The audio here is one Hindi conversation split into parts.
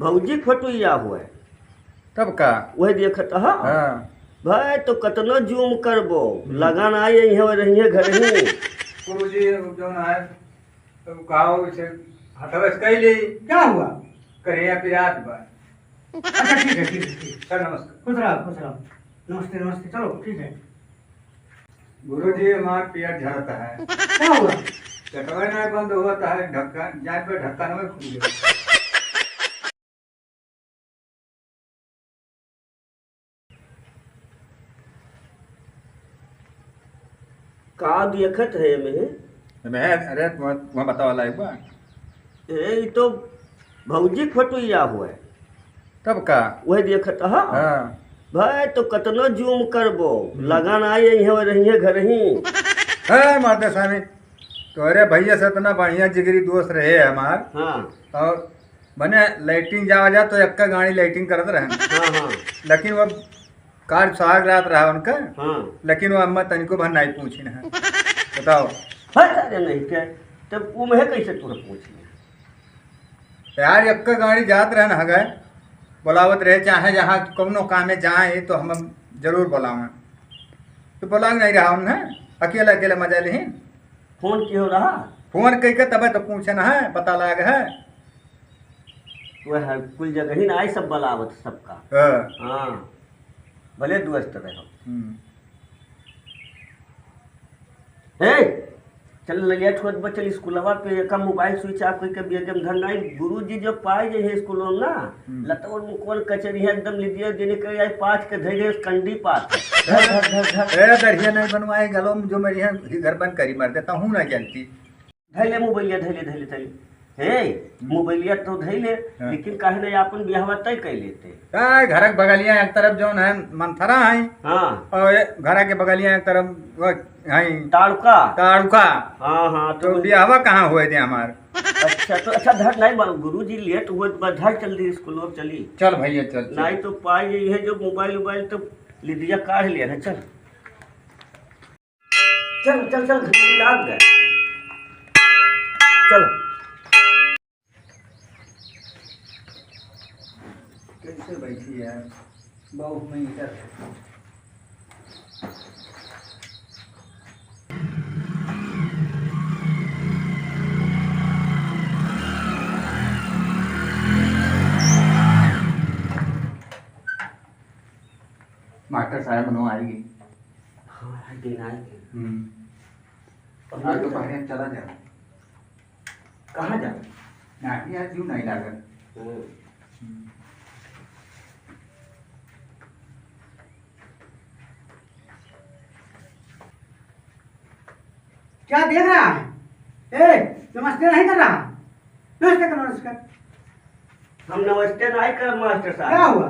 भौजी फटुइया हुआ तब का। वही देखत हा हाँ भाई तो कतनो जूम करबो लगान आए यहाँ रहिए घर ही गुरुजी जो है तो कहा से हथवस कैली क्या हुआ? करिया पिरात बा। अच्छा ठीक है ठीक है ठीक है। सर नमस्कार। खुश रहो खुश रहो। नमस्ते नमस्ते, चलो ठीक है। गुरुजी हमार पेट झड़ता है। क्या हुआ? चटवा नहीं बंद हुआ है, ढक्कन जाए पे ढक्कन में खुल गया। का देखत है में मैं अरे तुम्हें बता वाला एक बार। ये तो भौजी फटुइया हुआ तब का। वही देखत हा हाँ भाई तो कतनो जूम करबो लगान आए यहाँ रहिए घर ही है माता स्वामी तोरे भैया से इतना बढ़िया जिगरी दोस्त रहे हमार। हाँ और बने लाइटिंग जा तो एक गाड़ी लाइटिंग करत रहे। हाँ हाँ लेकिन वो कार सुहाग रात रहा उनका। हाँ लेकिन वो अम्मा तनिको भर नहीं पूछी ना। बताओ अरे नहीं क्या तब वो मैं कैसे तुरंत पूछ लिया यार एक गाड़ी जात रहे ना गए बुलावत रहे चाहे जहाँ कौनो काम में जाए तो हम जरूर बुलावे तो बुला नहीं रहा उन्हें अकेला अकेला मजा ली। फोन क्यों रहा फोन कह के तब तो पूछे ना है पता लग है। वह कुल जगह ही ना आई सब बलावत सबका हाँ। हाँ भले दोस्त रहो हम्म। हे चल लगे ठोत बचल स्कूलवा पे का मोबाइल स्विच ऑफ करके बेगम धर नहीं गुरुजी जो पाए जे है स्कूलों में ना लतौर मुकोल कचरी है एकदम लीजिए देने के आई पाँच के धैर्य कंडी पात धर धर धर धर दरिया नहीं बनवाए गलो में जो मेरी है घर बंद करी मार देता हूँ ना जानती। धैले मोबाइलिया धैले धैले धैले हे मोबाइलिया तो धैले हाँ। लेकिन काहे नहीं अपन बियाहवा तय कर लेते घर बगलिया एक तरफ जो है मंथरा है हाँ और घर के बगलिया एक तरफ वो है ताड़का ताड़ुका। हाँ हाँ तो ब्याहवा कहाँ हुए थे हमार। अच्छा तो अच्छा धर नहीं मालूम गुरुजी लेट हुए तो धर चल दी स्कूल चली चल भैया चल, चल। नहीं तो पाए ये है जो मोबाइल वोबाइल तो लिदिया काढ़ लिया है चल चल चल चल घंटी लाग गए चल कैसे बैठी है बहुत में इधर मास्टर साहब बनो आएगी। हाँ दिन आएगी आज तो पहले चला जा कहाँ जा नाटी आज क्यों नहीं लागत। क्या देख रहा है? ए नमस्ते नहीं कर रहा? नमस्ते करो नमस्कार। हम नमस्ते नहीं कर मास्टर क्या साहब हुआ?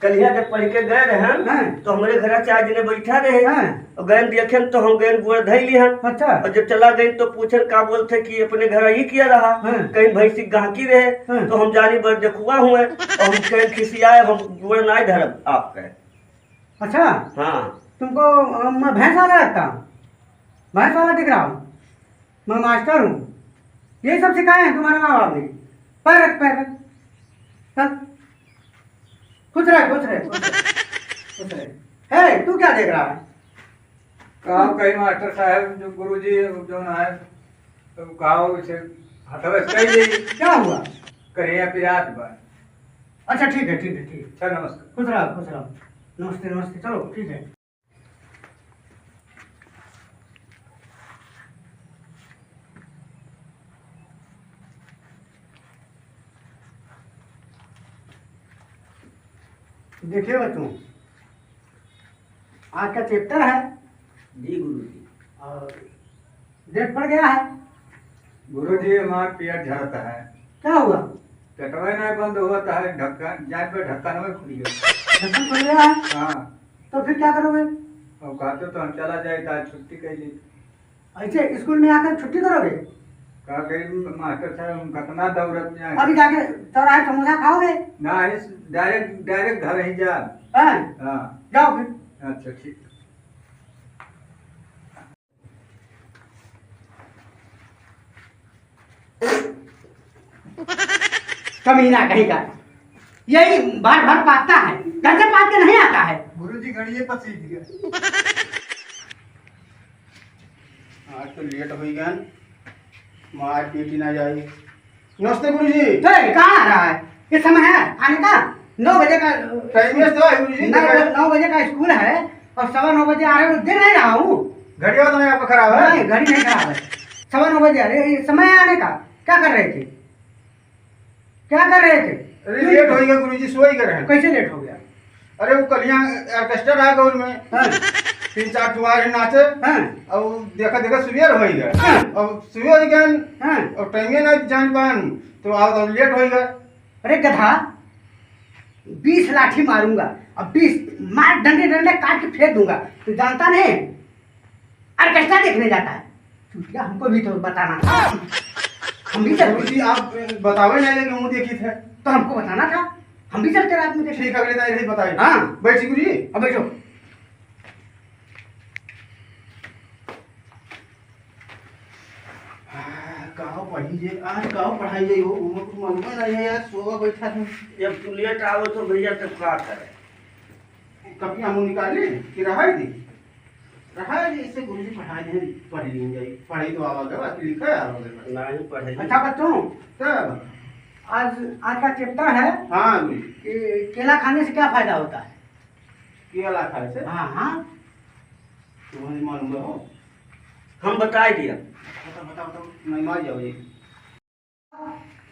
कलिया जब पढ़ के गए रहे हाँ। तो हमारे घर चार जने बैठा रहे हाँ। और गए देखे तो हम गए गोड़ धैली हैं अच्छा और जब चला गई तो पूछन का बोलते कि अपने घर ही किया रहा हाँ। कहीं भैंसी गाहकी रहे हाँ। तो हम जानी बर देखुआ हुए और हम कहीं खिसियाए हम गोड़ नहीं धरब आप कहे अच्छा हाँ तुमको मैं भैंस वाला लगता हूँ, भैंस वाला दिख रहा हूँ, मैं मास्टर हूँ। यही सब सिखाए हैं तुम्हारे माँ बाप ने। पैर रख पैर रख चल खुश रहे खुश रहे खुश रहे खुश रहे। हे तू क्या देख रहा है? कहा कहीं मास्टर साहब जो गुरुजी जो है तो कहा से हथवस कैली क्या हुआ? करिया पिरात बा। अच्छा ठीक है ठीक है ठीक है। सर नमस्कार। खुश रहो खुश रहो। नमस्ते नमस्ते, चलो ठीक है। देखिए बच्चों आज का चैप्टर है जी गुरुजी और डेट पड़ गया है। गुरुजी हमार पेट झड़ता है। क्या हुआ? चटवा नहीं बंद हुआ है, ढक्कन जाए पे ढक्कन में खुल गया। ढक्कन खुल गया है हाँ तो फिर क्या करोगे? और कहते तो हम चला जाए आज छुट्टी कैली। ऐसे स्कूल में आकर छुट्टी करोगे? कहा कहीं मास्टर साहब हम कितना दौड़त में आए। अभी जाके चौराहे समोसा खाओगे? ना डायरेक्ट डायरेक्ट घर ही जा। हैं? हाँ जाओ फिर। अच्छा ठीक। कमीना कहीं का यही भर भर पाता है, घर से पात के नहीं आता है। गुरुजी घड़िए पर सीख गया। आज तो लेट हो गया, मार पीटी ना जाए। नमस्ते गुरुजी। तो कहाँ आ रहा है? ये समय है आने का? 9 बजे का टाइम वेस्ट हुआ है गुरुजी। 9 बजे का स्कूल है और 9:15 बजे आ रहे हो। देख नहीं रहा हूँ। घड़ी तो नहीं आपका खराब है? नहीं, घड़ी नहीं खराब है। 9:15 बजे आ रहे, ये समय है आने का। क्या कर रहे थे? क्या कर रहे थे? अरे लेट हो गया गुरुजी, सो ही गए हैं। कैसे लेट हो गया? अरे वो कलियां ऑर्केस्ट्रा रहा गौर में, हाँ, 3-4 टुआर नाचे हाँ, और देखा देखा सुबह हो गया। हाँ। और सुबह हो गया हाँ। और टाइम ना जान पान तो आओ तो लेट हो गया। अरे गधा, 20 लाठी मारूंगा और 20 मार डंडे डंडे काट के फेंक दूंगा। तू जानता नहीं ऑर्केस्ट्रा देखने जाता है? चुटिया, हमको भी तो बताना था। हम भी चलते गुरुजी आप बतावे नहीं कि मुंह देखी थे। तो हमको बताना था, हम भी चलते रात में देखने। ठीक अगले दिन यही बताइए। हाँ। बैठी गुरुजी। अब बैठो। कहाँ पढ़ी जे आज कहाँ पढ़ाई जे हो उमर को मालूम नहीं है यार। सोवा बैठा था, जब तू लेट आओ तो भैया तब का करे? कपियां मुंह निकाले कि रहा दी रहा है इसे गुरुजी पढ़ाई नहीं पढ़ ली जाए। पढ़ाई तो आवाज है लिखा है आवाज नहीं पढ़े। अच्छा बच्चों, तब आज का चैप्टर है हाँ गुरुजी। कि केला खाने से क्या फायदा होता है। केला खाए से हाँ हाँ, तुम्हें मालूम है हो? हम बता दिया। बताओ बताओ बताओ, नहीं मार जाओ ये।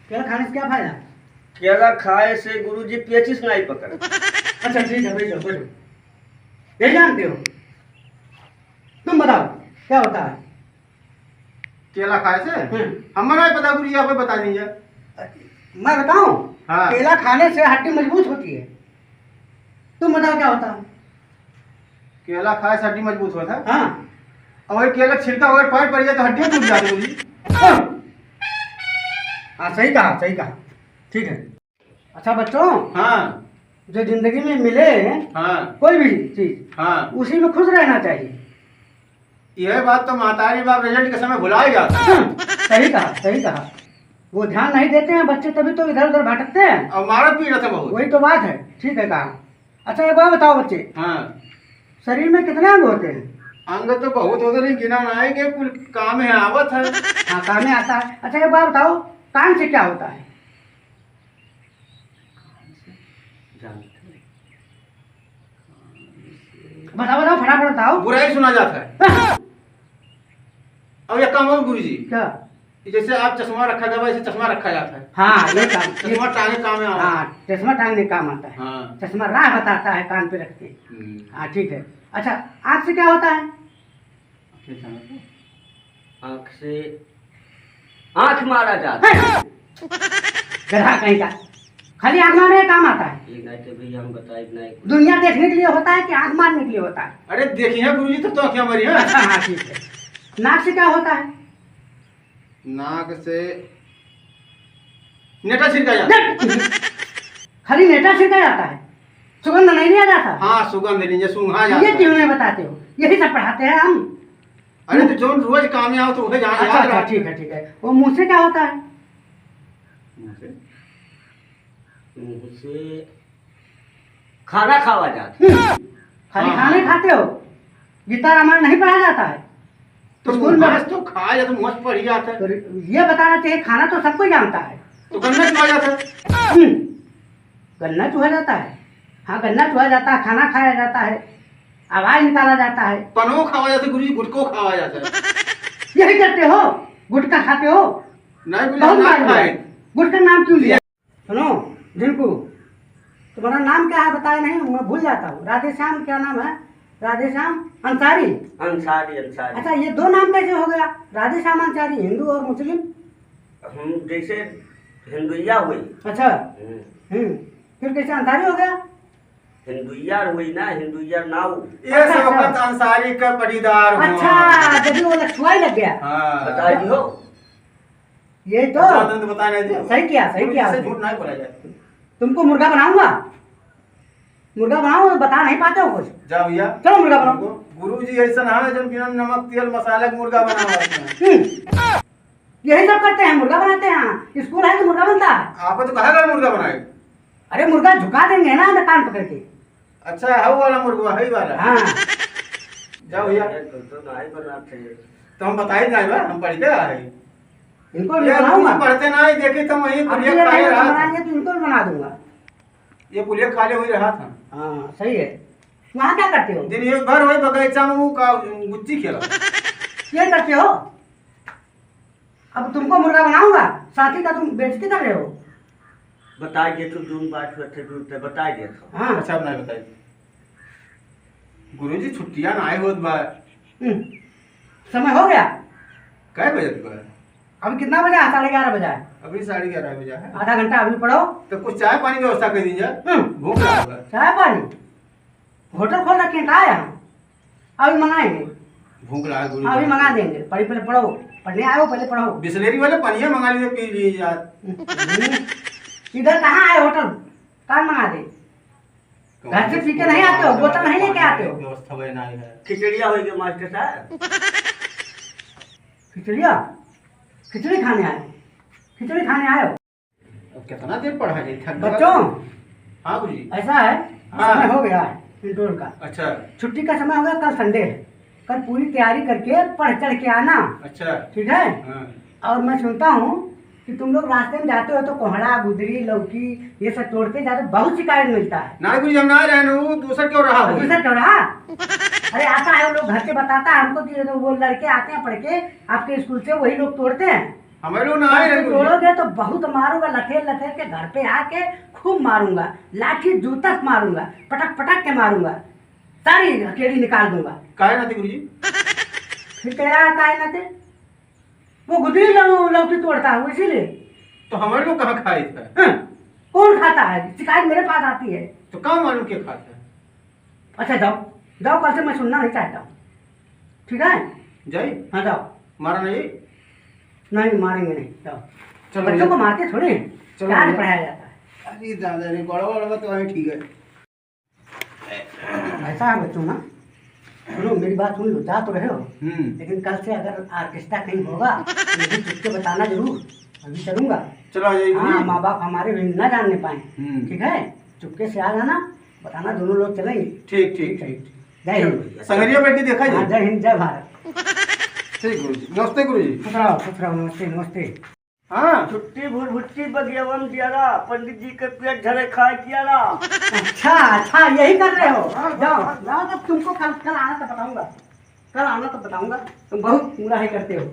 केला खाने से क्या फायदा? केला खाए से गुरुजी पेचिस नहीं पकड़। अच्छा ठीक है, बैठो बैठो। ये जानते हो? तुम बताओ क्या होता है? केला खाए से हमें नहीं पता गुरुजी, आप ही बता दीजिए। मैं बताऊं? हाँ। केला खाने से हड्डी मजबूत होती है। तुम बताओ क्या होता है? केला खाए से हड्डी मजबूत होता है। हाँ, और केला छिलका अगर पैर पड़ जाए तो हड्डी टूट जाती है गुरुजी। हाँ सही कहा, सही कहा। ठीक है। अच्छा बच्चों, हाँ जो जिंदगी में मिले हाँ कोई भी चीज, हाँ, उसी में खुश रहना चाहिए। यह बात तो मातारी बाप रिजल्ट के समय भुला ही जाता है। सही कहा, सही कहा। वो ध्यान नहीं देते हैं बच्चे, तभी तो इधर उधर भटकते हैं। और मारत पीड़ा था बहुत। वही तो बात है। ठीक है कहा। अच्छा एक बात बताओ बच्चे, हाँ, शरीर में कितने अंग होते हैं? अंग तो बहुत होते नहीं, गिना ना है कि कुल काम है आवत है। हाँ, काम में आता है। अच्छा एक बात बताओ, कान से क्या होता है? बताओ बताओ, फटाफट बताओ। बुराई सुना जाता है। अब यह काम हो गुरुजी, क्या? जैसे आप चश्मा रखा था वैसे चश्मा रखा जाता है। हाँ ये काम, चश्मा टांगे काम में आवत। हाँ चश्मा टांगने काम आता है। हाँ। चश्मा राह बताता है कान पे रख के। हम्म। हाँ ठीक है। अच्छा आँख से क्या होता है? आँख से आँख मारा जाता है। गधा कहीं का, खाली आँख मारने का काम आता है। ये नहीं तो भैया हम बताए नहीं। दुनिया देखने के लिए होता है कि आँख मारने के लिए होता है? अरे देखिए गुरुजी तो क्या मरी है। अच्छा हाँ ठीक है। नाक से क्या होता है? नाक से नेटा छिड़का जाता है। खाली नेटा छिड़का जाता है, सुगंध नहीं लिया जाता? हाँ सुगंध लीजिए, सूंघा जाता ये है। क्यों नहीं बताते हो? यही सब पढ़ाते हैं हम। अरे तो जो रोज काम में आओ तो वह जान अच्छा अच्छा ठीक है, ठीक है। वो मुंह से क्या होता है? मुंह से खाना खावा जाता है। खाली हाँ, खाने हाँ। खाते हो? गीता रामायण नहीं पढ़ा जाता है तो स्कूल में? मुँह तो खा जाता, मुँह से पड़ ही जाता है। तो ये बताना चाहिए, खाना तो सब कोई जानता है। तो गन्ना खा जाता है। गन्ना चूहा जाता है। हाँ गन्ना चूहा जाता है, खाना खाया जाता है, आवाज निकाला जाता है। पनो खावा जाता है गुरुजी, गुटको खावा जाता है। यही करते हो? गुटखा खाते हो? नहीं बहुत बोले ना मालूम है। खाए। गुटखा नाम क्यों लिया? सुनो जिनको, तुम्हारा नाम क्या है बताया नहीं, मैं भूल जाता हूँ। राधे श्याम क्या नाम है? राधे श्याम अंसारी। अंसारी अंसारी। अच्छा ये दो नाम कैसे हो गया? राधे श्याम अंसारी, हिंदू और मुस्लिम? हम जैसे हिंदुइया हुई। अच्छा फिर कैसे अंसारी हो गया? हिंदुइया हुई ना, हिंदुइया नाउ। ये अच्छा, सब वक्त अच्छा। अंसारी का पटीदार हुआ। अच्छा जब वो लछुआ ही लग गया। हाँ बता दियो। ये तो बता नहीं दिया। सही किया, सही किया। इससे झूठ नहीं बोला जाए। तुमको मुर्गा बनाऊंगा, मुर्गा बनाओ, बता नहीं पाते हो कुछ। जा भैया चलो मुर्गा बनाओ। गुरुजी ऐसा है जब बिना नमक तेल मसाले का मुर्गा बना हुआ है। यही सब करते हैं, मुर्गा बनाते हैं। स्कूल है तो मुर्गा बनता है। आप तो कहा गया मुर्गा बनाए। अरे मुर्गा झुका देंगे ना कान पकड़ के। अच्छा है वो वाला मुर्गा है वाला। हाँ जाओ भैया तो नहीं बनाते। तो हम बताई ना बा हम पढ़ते आए इनको भी ये बनाऊंगा। पढ़ते ना ही देखे तो वही अब पुलिया ये खाले नहीं रहा था। बनाएंगे तो इनको भी बना दूंगा। ये पुलिया खाले हुई रहा था हाँ सही है। वहाँ क्या करते हो? दिन एक भर वही बगीचा में वो का गुच्ची खेला। ये करते हो? अब तुमको मुर्गा बनाऊंगा, साथी का तुम बेइज्जती कर रहे हो। बता दे तो दून बात होते दून ते बता दे तो। हाँ अच्छा अब नहीं बताई गुरुजी छुट्टियां ना आए होत बा समय हो गया। कै बजे बा अभी कितना बजा? 11:30 बजा है। अभी 11:30 बजे है। आधा घंटा अभी पढ़ो। तो कुछ चाय पानी की व्यवस्था कर दीजिए भूख लगा चाय पानी होटल खोल रखे हैं का यहाँ? अभी मंगाएंगे, भूख लगा अभी गुरु मंगा देंगे। पहले पढ़ो, पढ़ने आए हो पहले पढ़ो। बिस्लेरी वाले पानी मंगा लीजिए पी लीजिए यार। इधर कहाँ आए होटल? कहाँ मंगा दे? घर से पी के नहीं आते हो? बोतल नहीं लेके आते हो? व्यवस्था बना है खिचड़िया होई के मास्टर साहब। खिचड़िया? खिचड़ी खाने आए? खिचड़ी खाने आए हो? अब कितना देर पढ़ा जाए थक गया। बच्चों हाँ गुरुजी ऐसा है, हाँ। समय हो गया है इंटरवल का। अच्छा छुट्टी का समय हो गया, कल संडे है। कल पूरी तैयारी करके पढ़ चढ़ के आना, अच्छा ठीक है? हाँ और मैं सुनता हूँ कि तुम लोग रास्ते में जाते हो तो कोहड़ा, गुदरी, लौकी ये सब तोड़ते जाते, बहुत शिकायत मिलता है। ना गुरुजी हम ना रहे वो दूसरा क्यों रहा और हो दूसरा क्यों रहा? अरे आता है वो लोग घर से बताता है हमको कि वो लड़के आते हैं पढ़ के आपके स्कूल से, वही लोग तोड़ते हैं। हमारे लोग ना आए रहे गुरुजी। तोड़ोगे तो बहुत मारूंगा, लठेर लठेर के घर पे आके खूब मारूंगा, लाठी जूता से मारूंगा, पटक पटक के मारूंगा, सारी केड़ी निकाल दूंगा। काहे ना थे गुरुजी? फिर कह रहा है ना थे वो गुदरी लौकी तोड़ता है वो, इसीलिए। तो हमारे लोग कहाँ खाए थे? हाँ, कौन खाता है? शिकायत मेरे पास आती है। तो कहाँ मालूम क्या खाता है? अच्छा जाओ जाओ, कल से मैं सुनना नहीं चाहता हूँ, ठीक है? जाई हाँ जाओ। मारा नहीं नहीं मारेंगे नहीं, जाओ। चलो बच्चों को मारते थोड़ी हैं, चलो प्यार भैया। पढ़ाया जाता है। अरे दादा रे बड़ा बड़ा तो वही ठीक है। ऐसा है बच्चों ना, सुनो मेरी बात सुन लो, जा तो रहे हो हम्म लेकिन कल से अगर ऑर्केस्ट्रा कहीं होगा तो मुझे चुप के बताना जरूर, अभी चलूंगा। चलो आ जाइए हाँ गुरुजी। माँ बाप हमारे भी न जानने पाए, हम्म। ठीक है? चुपके से आ जाना, बताना, दोनों लोग चलेंगे। ठीक ठीक ठीक जय हिंद। संगरिया बैठ के देखा हाँ जाए। जय हिंद, जय भारत। ठीक गुरुजी नमस्ते गुरुजी। खुश रहो, खुश रहो, नमस्ते नमस्ते। हाँ छुट्टी भुट्टी बगियावन दियारा, पंडित जी के पेट झरे खाए कियारा। अच्छा अच्छा यही कर रहे हो? जाओ जाओ, तब तुमको कल कल आना तो बताऊंगा, कल आना तो बताऊंगा, तुम बहुत पूरा ही करते हो।